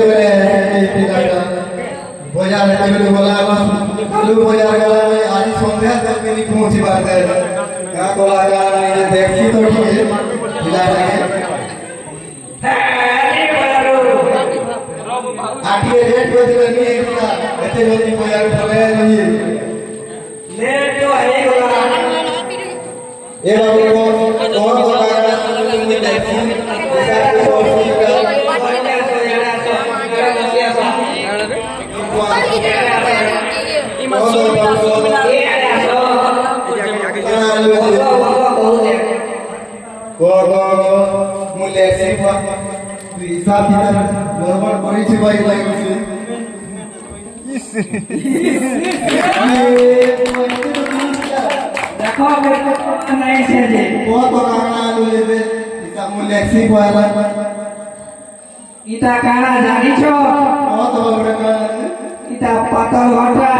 বলে এই পিলাটা বাজার টেবিল বলা আলু বাজার গলা আজ সন্ধ্যা তক মিনি পৌঁছি পারতে কা গলা গলা দেখছি তো ঠিক পিলাটাকে আটিয়ে রেট করে দিলে নিয়ে পিলা এতে জলদি বাজার ফলে নিয়ে লেট তো হয়ে গলা এ বাবু কোন গলা তুমি দেখছি গড়বড় করেছি ভাই লাগছে দেখো নাই সে যে কত কানা লইবে হিসাব মূল্য এসি পয়লা ইটা কারা জানিছ কত বড় কানা ইটা পাতল ঘটা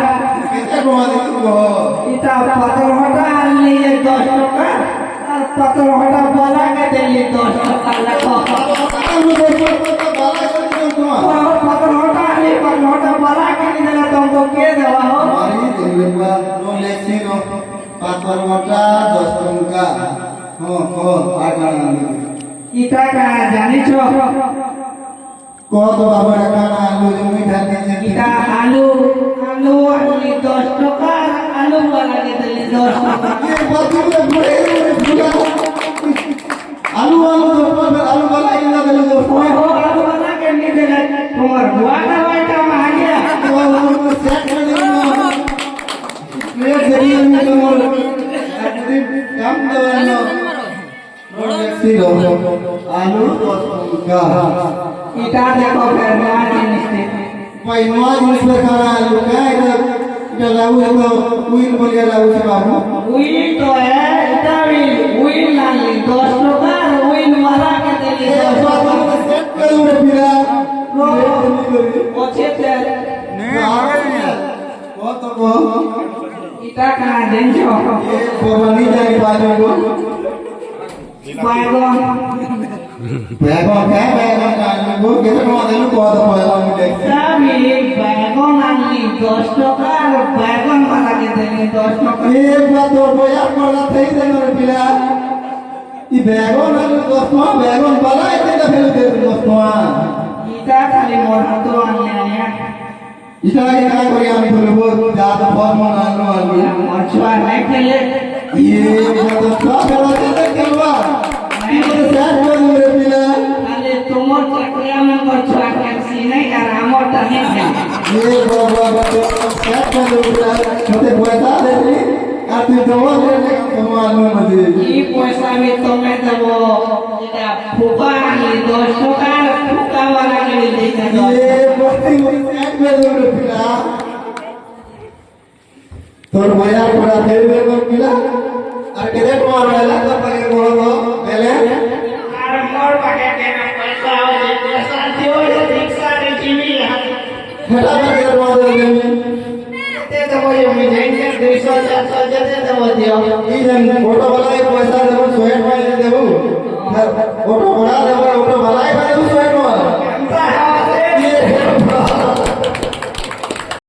কেতে কমা দিব ইটা পাতল ঘটা আনলি 10 টাকা আর পাতল ঘটা বলাকে দিলি 10 টাকা লাগো পাতল ঘটা আনলি পাতল ঘটা বলাকে দিলে তোমको কে দেওয়া हो মারি দিলবা নো লেসি নো পাতর মোটা 10 টাকা হো আগানা ইটা কারা জানিছ কত বাবা কানা আলু জমি ঢালতে ইটা আলু আনলি 10 টাকা আলু বলাকে দিলি 10 টাকা ये बात में भूला आलू आलू आलू वाला इला दे दो ओए हो आलू बलाके नहीं दिले तुम्हार बुआ का बेटा आ गया तो सेट कर दे मेरे जरिए में तो मोर काम दवानो सिरो आलू का इटा देखो फिर नया जिनिस भाई नवा जिनिस पे खाना आलू का इधर लाऊ तो उइल बोलिया लाऊ से बाबू उइल तो है इटा भी उइल लाली 10 टका उइल वाला के देली ये बात में सेट करूं रे पिला ओछे ते बहुत को इटा का देंजो ये पुरानी जानी बाजू को बैगन बैगन है बैगन का वो कैसे मारे लो बहुत पहला मुझे सभी बैगन आनली 10 टका और बैगन वाला के देली 10 टका एक बात और बोया पड़ा सही से मेरे पिला ये बैगन है दोस्तों बैगन वाला इतने का फेल दे दोस्तों इटा खाली मोर हाथों आनले आया इतना के क्या करिए हम बोले वो ज्यादा फॉर्मल आनो आनो मछुआ नहीं खेले ये तो सब करते खेलवा ये तो सेट कर मेरे पिला अरे तुमर चक्रिया में मछुआ कैसी नहीं यार हमर तने ये बाबा सेट कर मेरा छोटे पैसा दे दी আর তুই জমা করে তোমার মধ্যে ई पैसा में तुम्हें देबो এটা ফুকা আনলি 10 টাকা ফুকা वाला के दे दे ये बस्ती में सेट में दो पिला তোর মায়া পড়া ফের দেবো পিলা আর কেদে তোমার মেলা তো পারে বলো মেলে আর মোর পাকে কেন पैसा हो जे पैसा दियो जे रिक्शा रे जीवी হেটা করে তোমার দেবে ते देबो ये मैं जाइए 200 400 जते देबो दियो এই যে ফটো বালাই পয়সা দেবো 100 টাকা দেবো ফটো বড়া দেবো ফটো বালাই দেবো 100